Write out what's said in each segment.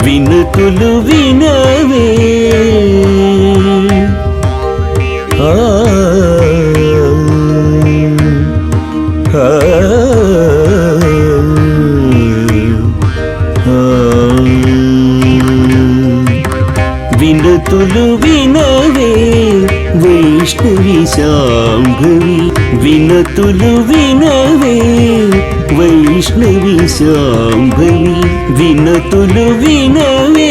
వినుతులు వినవే వినుతులు వినవే వైష్ణవి శాంభవి వినుతులు వినవే వైష్ణవి శాంభవి వినుతులు వినవే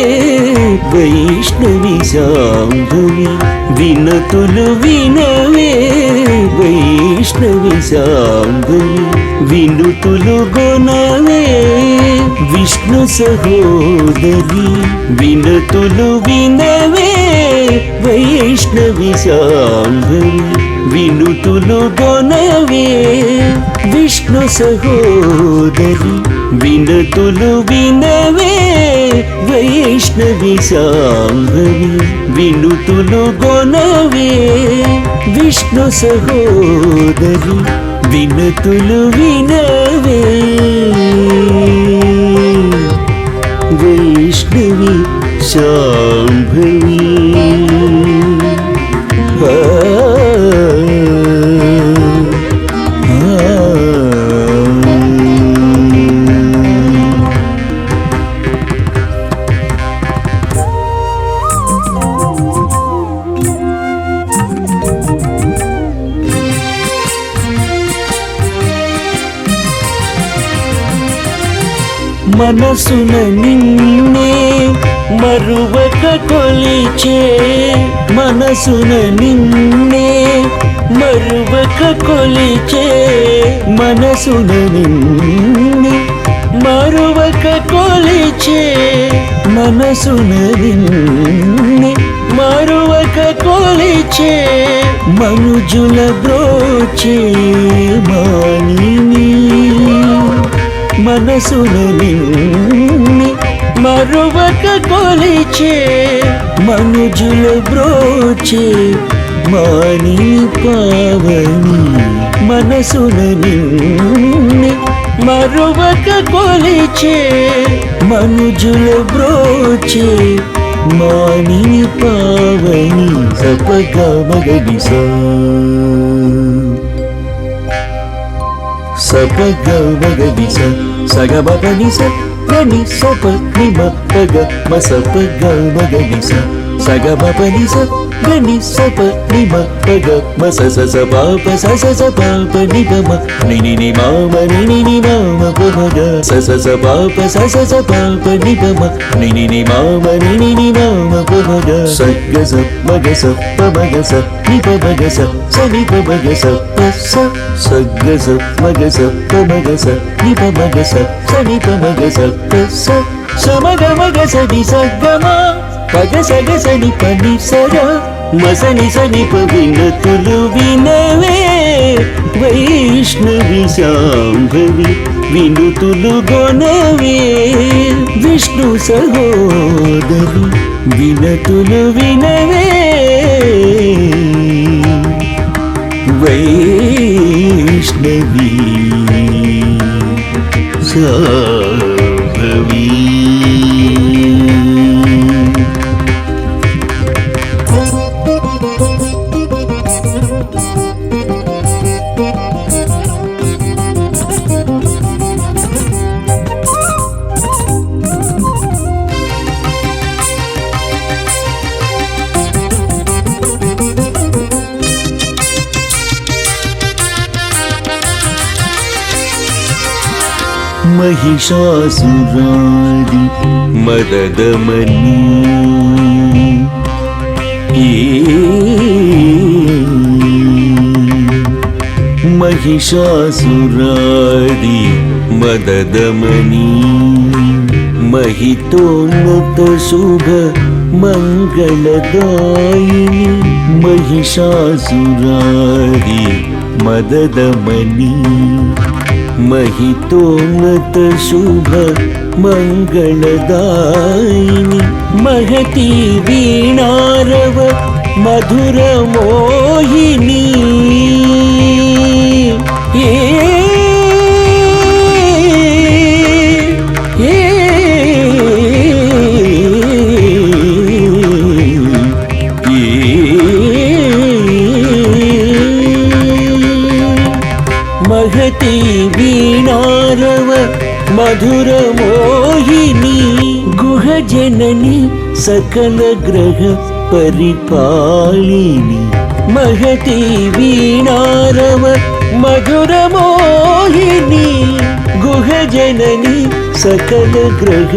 వైష్ణవి శాంభవి వినుతులు వినవే వైష్ణవి శాంభవి వినుతులు గొనవే విష్ణు సహోదరి వినుతులు వినవే వైష్ణవి శాంభవి వినుతులు గొనవే విష్ణు సహోదరి వినుతులు వినవే వైష్ణవి శాంభవి వినుతులు గొనవే విష్ణు సహోదరి వినుతులు వినవే వైష్ణవి శాంభవి మనసున నిన్నే మరువక కొలిచే మనసున నిన్నే మరువక కొలిచే మనసున నిన్నే మరువక కొలిచే మనసున నిన్నే మరువక కొలిచే మనుజుల బ్రోచే మానిని మనసున నిన్నే మరువక కొలిచే మనుజుల బ్రోచే మాని పావని మనసున నిన్నే మరువక కొలిచే మనుజుల బ్రోచే మాని పావని సపగ మగడిసా సపగ మగడిస సగమపనిస గని సప నిమ పగ మసపగ మగడిస సగమపనిస గని సప నిమ పగ మస స పాప స పాప నిగమ నిని మామ నిని మామ పగ స పాప స పాప నిగమ నిని మామ నిని మామ పగ సగ స మగ స పగ స నిప మగ స నిప మగ స స సగ స మగ స పగ స నిప మగ స నిప మగ స స సమగ మగ స ని సగమ పగ సగ స నిప ని సగ మసని సనిప వినుతులు వినవే వైష్ణవి శాంభవి వినుతులు గొనవే విష్ణు సహోదరి వినుతులు వినవే వైష్ణవి శాంభవి महिषासुरादि मददमनी महिषासुरादि मददमनी महितोन्नत शुभ मंगलदायिनी महिषासुरारि मददमनी महितोन्नत शुभ मङ्गलदायिनि महती वीणारव मधुरमोहिनी महती वीणारव मधुरमोहिनी गुहजननी सकल ग्रह परिपालिनी महती वीणारव मधुरमोहिनी गुहजननी सकल ग्रह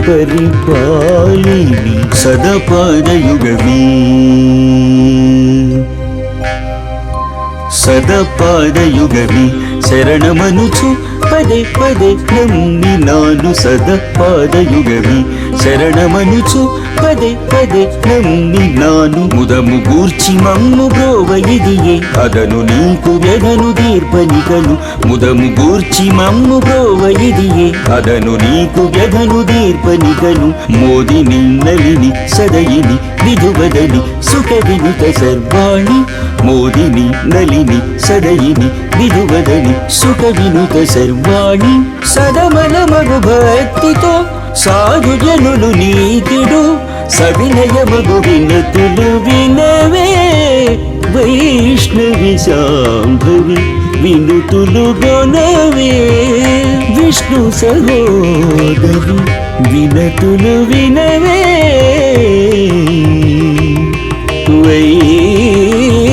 परिपालिनी सदपादयुगवी సదపాదయుగవి శరణమనుచు పదే పదే నమ్మి నాను సదపాదయుగవి శరణమనుచు పదే పదే నమ్మి నాను ముదము గూర్చి మమ్ము బ్రోవ ఇదియే అదను నీకు వ్యధను దీర్పనికను ముదము గూర్చి మమ్ము బ్రోవ ఇదియే అదను నీకు వ్యధను దీర్పనికను మోదిని నలిని సదయిని విధువదని సుఖ వినుత సర్వాణి మోదిని నలిని సదయిని విధువదని సుఖ వినుత సర్వాణి సదమన మగు భక్తితో సాధు జనులు నీతిడు సవినయమగు వినతులు వినవే వైష్ణవి శాంభవి వినుతులు గొనవే విష్ణు సహోదరి వినతులు వినవే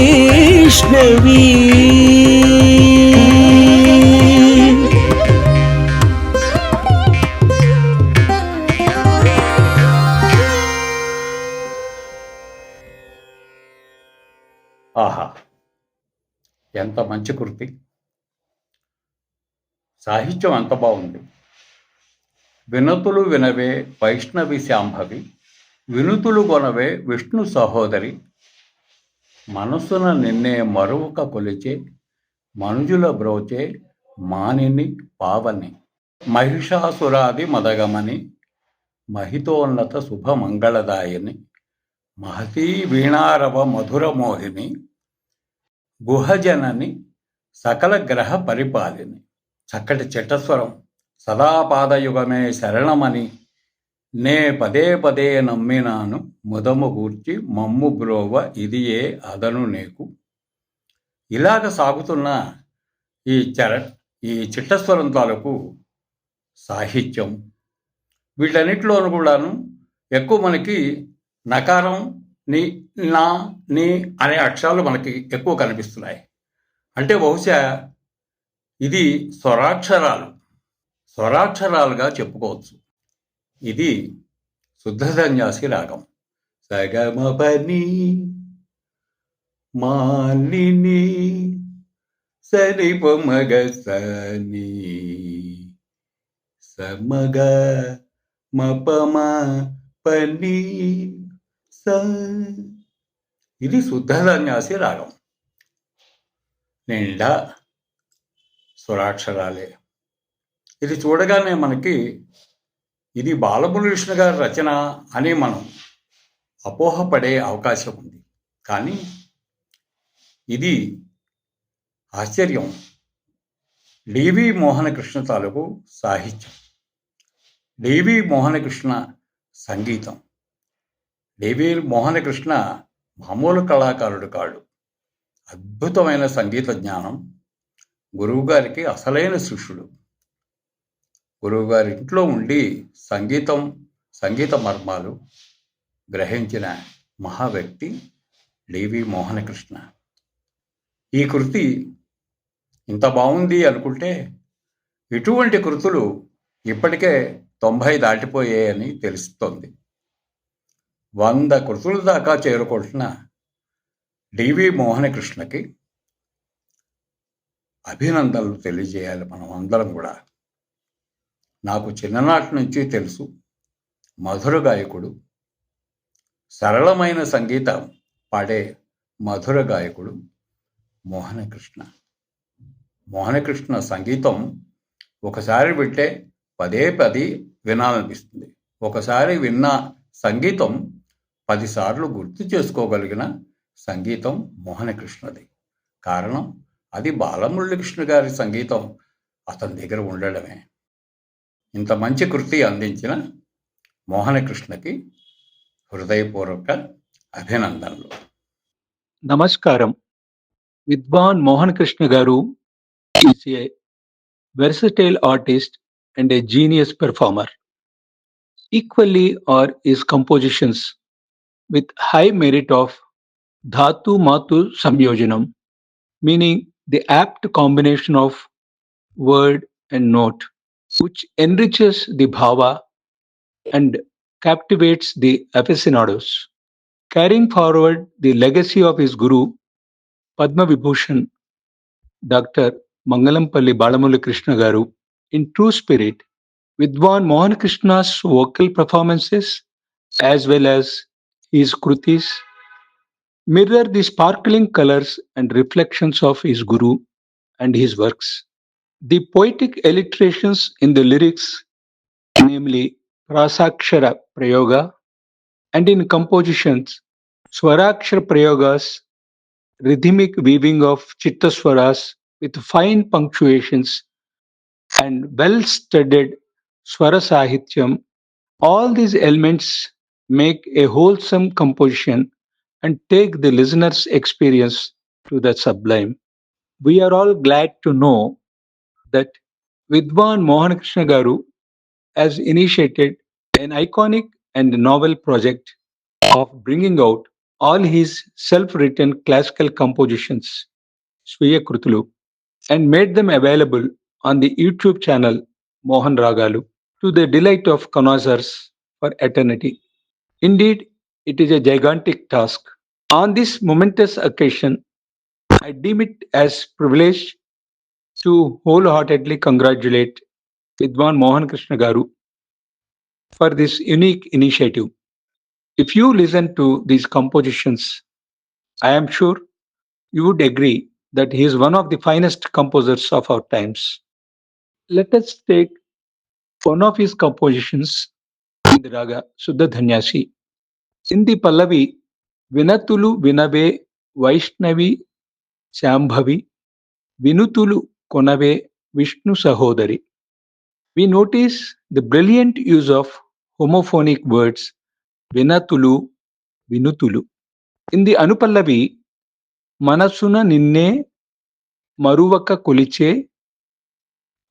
వైష్ణవి ఆహా, ఎంత మంచి కృతి! సాహిత్యం ఎంత బాగుంది. వినతులు వినవే వైష్ణవి శాంభవి వినుతులు కొనవే విష్ణు సహోదరి మనసున నిన్నే మరువక కొలిచే మనుజుల బ్రోచే మానిని పావని మహిషాసురాది మదగమని మహితోన్నత శుభమంగళదాయిని మహతీ వీణారవ మధురమోహిని గుహజనని సకల గ్రహ పరిపాలిని చక్కటి చిట్టస్వరం సదాపాదయుగమే శరణమని నే పదే పదే నమ్మినాను ముదము గూర్చి మమ్ము బ్రోవ ఇదియే అదను నీకు. ఇలాగ సాగుతున్న ఈ చిట్టస్వరం తాలూకు సాహిత్యం వీటన్నిటిలోనూ కూడాను ఎక్కువ మనకి నకారం ని నా ని అనే అక్షరాలు మనకి ఎక్కువ కనిపిస్తున్నాయి. అంటే బహుశా ఇది స్వరాక్షరాలుగా చెప్పుకోవచ్చు. ఇది శుద్ధ సన్యాసి రాగం. సగమపని మాలిని సరిపమగ సని సమగ మపమ పని స. ఇది శుద్ధ సన్యాసి రాగం. నిండా స్వరాక్షరాలే. ఇది చూడగానే మనకి ఇది బాలమురళీకృష్ణ గారి రచన అని మనం అపోహపడే అవకాశం ఉంది. కానీ ఇది ఆశ్చర్యం. డివి మోహనకృష్ణ తాలూకు సాహిత్యం, డివి మోహనకృష్ణ సంగీతం. డివి మోహనకృష్ణ మామూలు కళాకారుడు కాడు. అద్భుతమైన సంగీత జ్ఞానం. గురువుగారికి అసలైన శిష్యుడు. గురువుగారి ఇంట్లో ఉండి సంగీత మర్మాలు గ్రహించిన మహా వ్యక్తి డివి మోహనకృష్ణ. ఈ కృతి ఇంత బాగుంది అనుకుంటే ఇటువంటి కృతులు ఇప్పటికే 90 దాటిపోయాయని తెలుస్తోంది. 100 కృతుల దాకా చేరుకుంటున్న డివి మోహనకృష్ణకి అభినందనలు తెలియజేయాలి మనం అందరం కూడా. నాకు చిన్ననాటి నుంచి తెలుసు. మధుర గాయకుడు, సరళమైన సంగీతం పాడే మధుర గాయకుడు మోహనకృష్ణ. మోహనకృష్ణ సంగీతం ఒకసారి వింటే పదే పది వినాలనిపిస్తుంది. ఒకసారి విన్న సంగీతం 10 సార్లు గుర్తు చేసుకోగలిగిన సంగీతం మోహనకృష్ణది. కారణం అది బాలమురళీకృష్ణ గారి సంగీతం అతని దగ్గర ఉండడమే. ఇంత మంచి కృతి అందించిన మోహనకృష్ణకి హృదయపూర్వక అభినందనలు. నమస్కారం. విద్వాన్ మోహన్ కృష్ణ గారు is a versatile artist and a genius performer. Equally are his compositions with high merit of dhatu matu samyojanam, meaning the apt combination of word and note, which enriches the bhava and captivates the aficionados. Carrying forward the legacy of his guru Padma Vibhushan Dr. Mangalampalli Balamuli Krishna Garu, in true spirit, Vidwan Mohan Krishna's vocal performances as well as his krutis mirror the sparkling colors and reflections of his guru and his works. The poetic alliterations in the lyrics, namely Prasakshara Prayoga, and in compositions, Swarakshara Prayogas, rhythmic weaving of Chittaswaras with fine punctuations and well-studied Swara Sahityam, all these elements make a wholesome composition and take the listener's experience to the sublime. We are all glad to know that Vidwan Mohan Krishna Garu has initiated an iconic and novel project of bringing out all his self-written classical compositions, Swiya Krutulu, and made them available on the YouTube channel Mohan Ragalu to the delight of connoisseurs for eternity. Indeed, it is a gigantic task. On this momentous occasion, I deem it as privilege to wholeheartedly congratulate Vidwan Mohan Krishna Garu for this unique initiative. If you listen to these compositions, I am sure you would agree that he is one of the finest composers of our times. Let us take one of his compositions in the raga Suddha Dhanyasi. In the Pallavi, Vinatulu Vinave Vaishnavi Shambhavi Vinutulu Konave Vishnu Sahodari. We notice the brilliant use of homophonic words Vinatulu, Vinutulu. In the Anupallavi, Manasuna Ninne Maruvaka Kuliche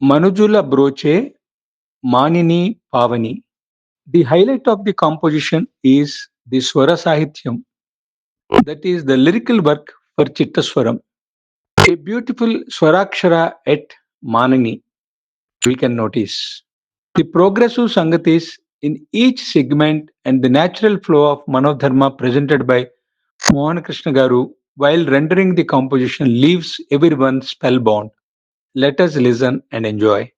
Manujula Broche Manini Pavani. The highlight of the composition is the Swara Sahityam, that is the lyrical work for Chittaswaram. A beautiful Swarakshara at Manini, we can notice. The progressive Sangatis in each segment and the natural flow of Manodharma presented by Mohan Krishna Garu while rendering the composition leaves everyone spellbound. Let us listen and enjoy.